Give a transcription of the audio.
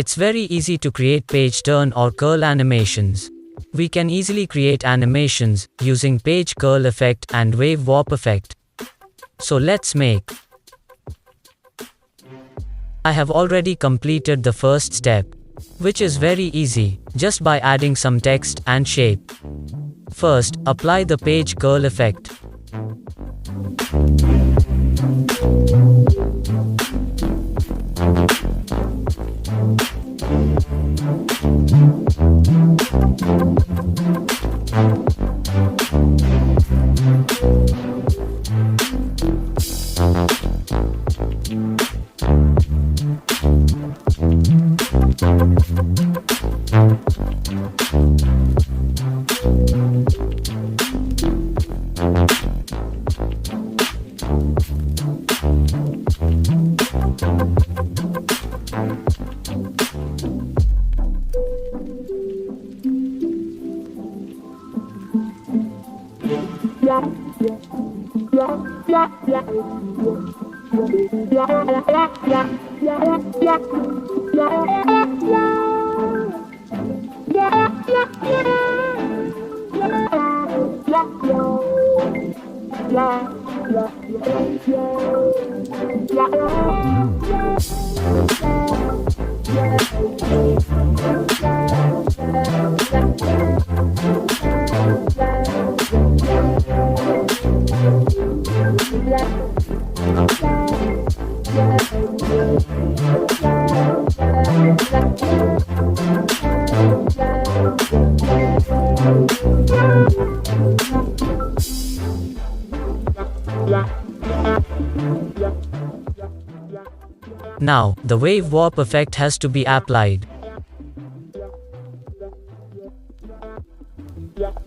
It's very easy to create page turn or curl animations. We can easily create animations using page curl effect and wave warp effect. So let's make. I have already completed the first step, which is very easy, just by adding some text and shape. First, apply the page curl effect. Now, the wave warp effect has to be applied. Yeah.